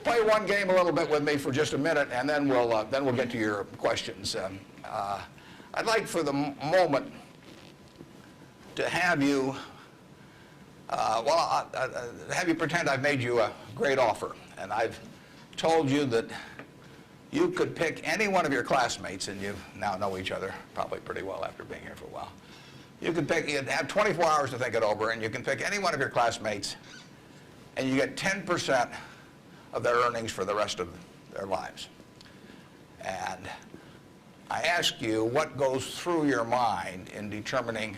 play one game a little bit with me for just a minute, and then we'll get to your questions. I'd like for the moment to have you, have you pretend I've made you a great offer, and I've told you that you could pick any one of your classmates, and you now know each other probably pretty well after being here for a while. You could pick, you'd have 24 hours to think it over, and you can pick any one of your classmates, and you get 10% of their earnings for the rest of their lives. And I ask you what goes through your mind in determining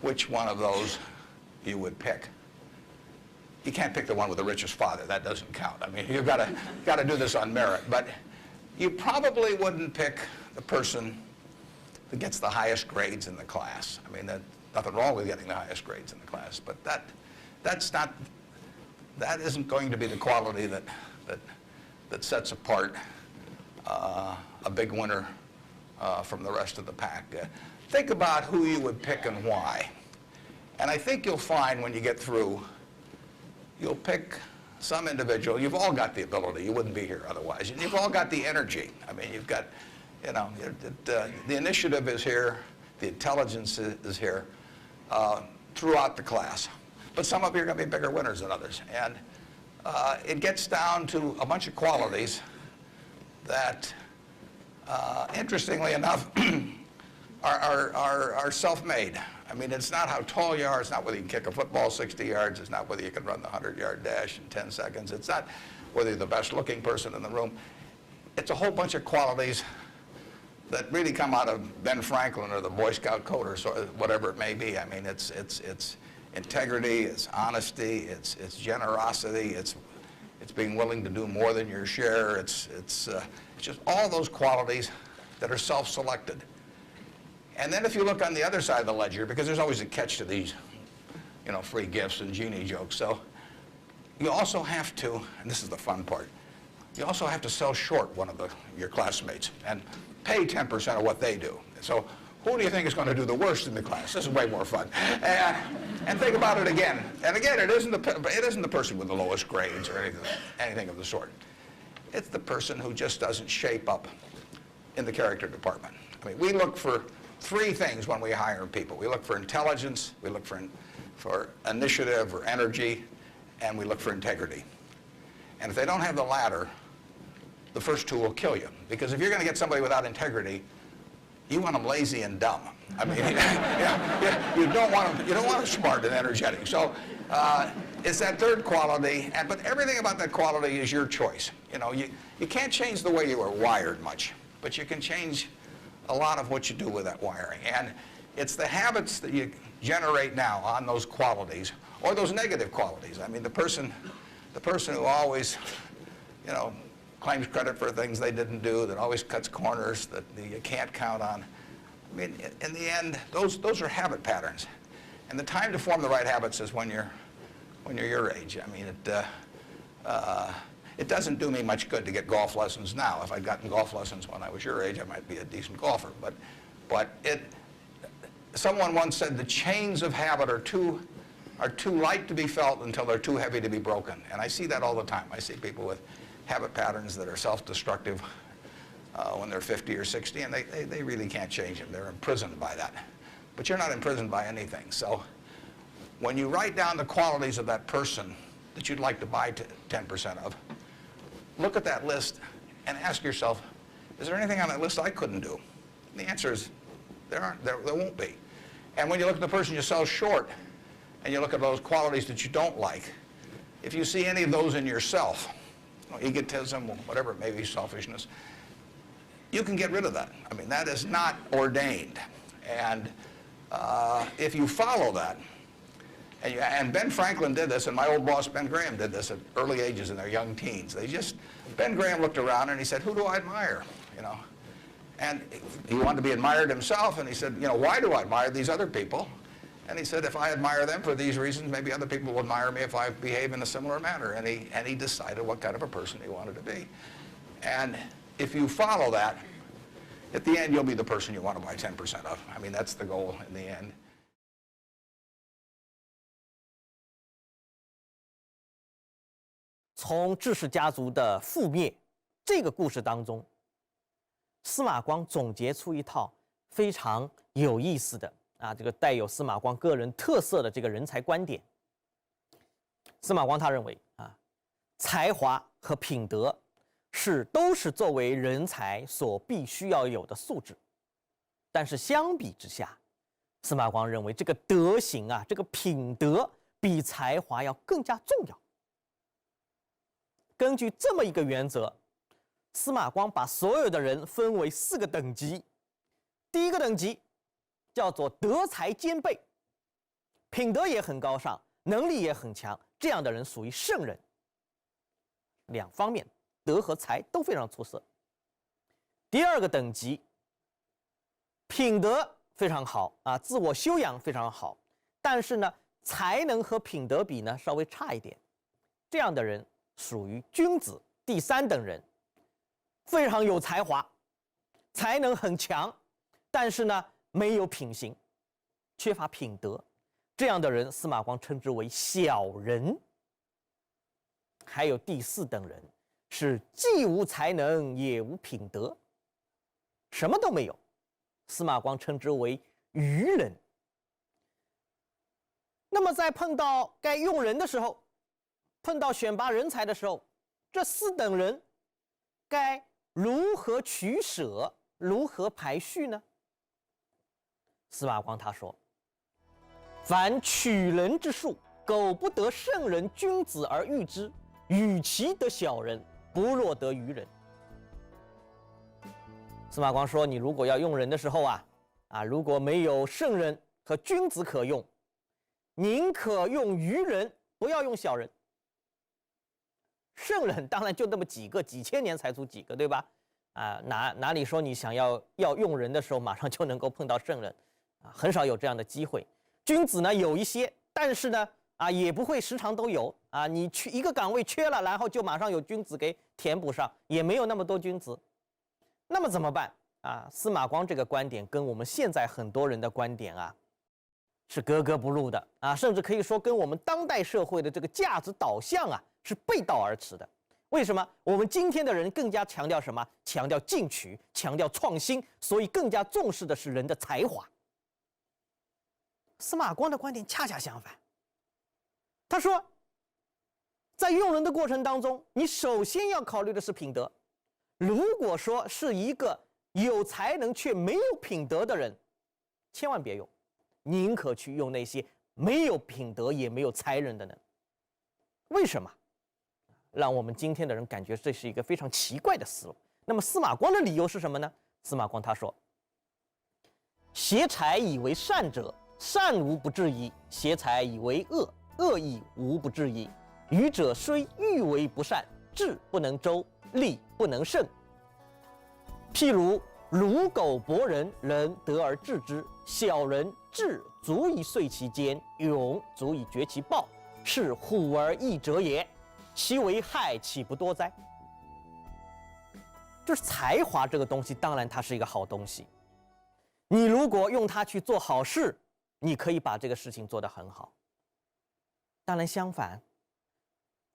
which one of those you would pick. You can't pick the one with the richest father. That doesn't count. I mean, you've got to do this on merit. But you probably wouldn't pick the person that gets the highest grades in the class. I mean, there's nothing wrong with getting the highest grades in the class, but that isn't going to be the quality that sets apart a big winner from the rest of the pack. Think about who you would pick and why. And I think you'll find when you get through, you'll pick some individual. You've all got the ability. You wouldn't be here otherwise. And you've all got the energy. I mean, you've got, you know, the initiative is here. The intelligence is here throughout the class. But some of you are going to be bigger winners than others. And it gets down to a bunch of qualities that, interestingly enough, are self-made. I mean, it's not how tall you are. It's not whether you can kick a football 60 yards. It's not whether you can run the 100-yard dash in 10 seconds. It's not whether you're the best-looking person in the room. It's a whole bunch of qualities that really come out of Ben Franklin or the Boy Scout code or so, whatever it may be. I mean, it's integrity, it's honesty, it's generosity, it's being willing to do more than your share. It's just all those qualities that are self-selected. And then if you look on the other side of the ledger, because there's always a catch to these, you know, free gifts and genie jokes. So you also have to, and this is the fun part, you also have to sell short one of your classmates and pay 10% of what they do. So who do you think is going to do the worst in the class? This is way more fun. And think about it again. And again, it isn't the person with the lowest grades or anything of the sort. It's the person who just doesn't shape up in the character department. I mean, we look for three things when we hire people. We look for intelligence, we look for initiative or energy, and we look for integrity. And if they don't have the latter, the first two will kill you. Because if you're going to get somebody without integrity, you want them lazy and dumb. I mean, you don't want them smart and energetic. So it's that third quality, but everything about that quality is your choice. You know, you can't change the way you are wired much, but you can change a lot of what you do with that wiring. And it's the habits that you generate now on those qualities, or those negative qualities. I mean, the person who always, you know, claims credit for things they didn't do, that always cuts corners, that you can't count on. I mean, in the end, those are habit patterns. And the time to form the right habits is when you're your age. I mean, it doesn't do me much good to get golf lessons now. If I'd gotten golf lessons when I was your age, I might be a decent golfer. But someone once said the chains of habit are too light to be felt until they're too heavy to be broken. And I see that all the time. I see people with habit patterns that are self-destructive when they're 50 or 60, and they really can't change them. They're imprisoned by that. But you're not imprisoned by anything. So when you write down the qualities of that person that you'd like to buy 10% of, look at that list and ask yourself, is there anything on that list I couldn't do? And the answer is there won't be. And when you look at the person you sell short and you look at those qualities that you don't like, if you see any of those in yourself, egotism, whatever it may be, selfishness, you can get rid of that. I mean, that is not ordained. And if you follow that, and Ben Franklin did this, and my old boss Ben Graham did this at early ages in their young teens. Ben Graham looked around and he said, who do I admire? You know, and he wanted to be admired himself, and he said, you know, why do I admire these other people? And he said, if I admire them for these reasons, maybe other people will admire me if I behave in a similar manner. And he decided what kind of a person he wanted to be. And if you follow that, at the end, you'll be the person you want to buy 10% of. I mean, that's the goal in the end. 从智氏家族的覆灭这个故事当中，司马光总结出一套非常有意思的这个带有司马光个人特色的这个人才观点。司马光他认为才华和品德都是作为人才所必须要有的素质，但是相比之下，司马光认为这个德行这个品德比才华要更加重要。根据这么一个原则，司马光把所有的人分为4个等级。第一个等级叫做德才兼备，品德也很高尚，能力也很强，这样的人属于圣人。2方面，德和才都非常出色。第二个等级，品德非常好自我修养非常好，但是呢，才能和品德比呢稍微差一点，这样的人属于君子。第3等人，非常有才华，才能很强，但是呢没有品行，缺乏品德，这样的人司马光称之为小人。还有第4等人，是既无才能也无品德，什么都没有，司马光称之为愚人。那么在碰到该用人的时候，碰到选拔人才的时候，这4等人该如何取舍，如何排序呢？司马光他说：凡取人之术，苟不得圣人君子而育之，与其得小人，不若得愚人。司马光说，你如果要用人的时候如果没有圣人和君子可用，宁可用愚人，不要用小人。圣人当然就那么几个，几千年才出几个，对吧？哪里说你想要用人的时候，马上就能够碰到圣人很少有这样的机会。君子呢有一些，但是呢也不会时常都有你去一个岗位缺了，然后就马上有君子给填补上，也没有那么多君子。那么怎么办司马光这个观点跟我们现在很多人的观点是格格不入的甚至可以说跟我们当代社会的这个价值导向是背道而驰的。为什么？我们今天的人更加强调什么？强调进取，强调创新，所以更加重视的是人的才华。司马光的观点恰恰相反，他说，在用人的过程当中，你首先要考虑的是品德。如果说是一个有才能却没有品德的人，千万别用，宁可去用那些没有品德也没有才能的人。为什么？让我们今天的人感觉这是一个非常奇怪的思路。那么司马光的理由是什么呢？司马光他说：挟才以为善者，善无不至矣；挟才以为恶，恶亦无不至矣。愚者虽欲为不善，智不能周，力不能胜。譬如鲁狗伯人，人得而治之，小人智足以遂其奸，勇足以决其暴，是虎而易者也。其为害岂不多哉？就是才华这个东西，当然它是一个好东西。你如果用它去做好事，你可以把这个事情做得很好。当然相反，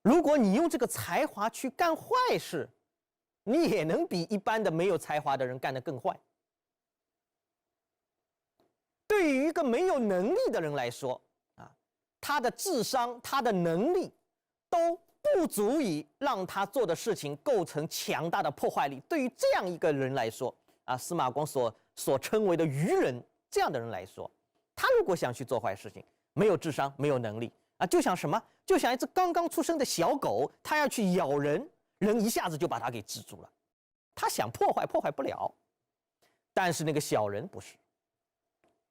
如果你用这个才华去干坏事，你也能比一般的没有才华的人干得更坏。对于一个没有能力的人来说他的智商、他的能力都不足以让他做的事情构成强大的破坏力。对于这样一个人来说司马光所称为的愚人这样的人来说，他如果想去做坏事情，没有智商，没有能力就像什么？就像一只刚刚出生的小狗，它要去咬人，人一下子就把它给制住了。他想破坏，破坏不了。但是那个小人不是，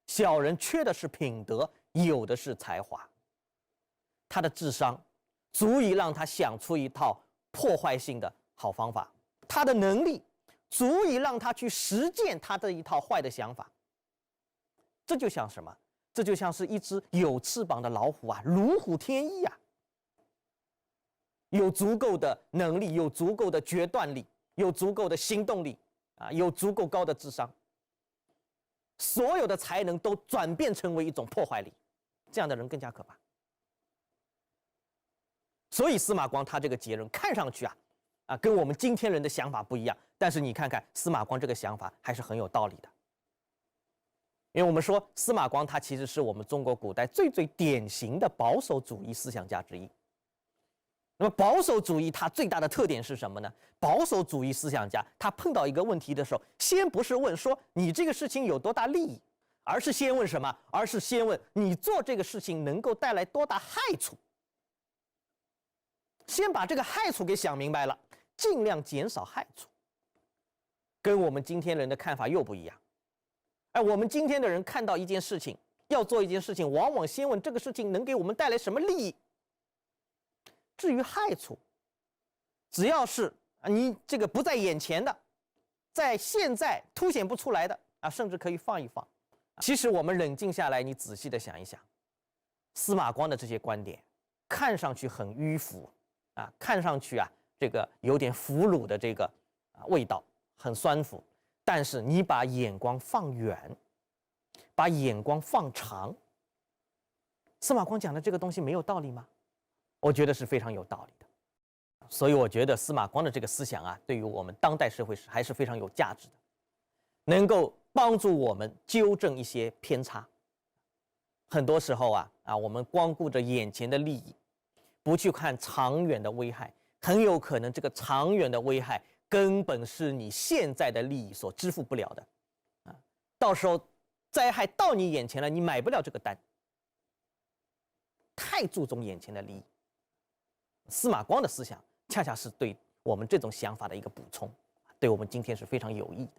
小人缺的是品德，有的是才华。他的智商足以让他想出一套破坏性的好方法，他的能力足以让他去实践他这一套坏的想法。这就像什么？这就像是一只有翅膀的老虎如虎添翼有足够的能力，有足够的决断力，有足够的行动力有足够高的智商，所有的才能都转变成为一种破坏力，这样的人更加可怕。所以司马光他这个结论看上去跟我们今天人的想法不一样，但是你看看司马光这个想法还是很有道理的。因为我们说司马光他其实是我们中国古代最典型的保守主义思想家之一。那么保守主义它最大的特点是什么呢？保守主义思想家他碰到一个问题的时候，先不是问说你这个事情有多大利益，而是先问什么？而是先问你做这个事情能够带来多大害处。先把这个害处给想明白了，尽量减少害处。跟我们今天人的看法又不一样。我们今天的人看到一件事情，要做一件事情，往往先问这个事情能给我们带来什么利益。至于害处，只要是你这个不在眼前的，在现在凸显不出来的甚至可以放一放。其实我们冷静下来，你仔细的想一想，司马光的这些观点看上去很迂腐看上去这个有点俘虏的这个味道，很酸腐。但是你把眼光放远，把眼光放长，司马光讲的这个东西没有道理吗？我觉得是非常有道理的。所以我觉得司马光的这个思想对于我们当代社会还是非常有价值的，能够帮助我们纠正一些偏差。很多时候我们光顾着眼前的利益，不去看长远的危害，很有可能这个长远的危害根本是你现在的利益所支付不了的到时候灾害到你眼前了，你买不了这个单。太注重眼前的利益，司马光的思想恰恰是对我们这种想法的一个补充，对我们今天是非常有益的。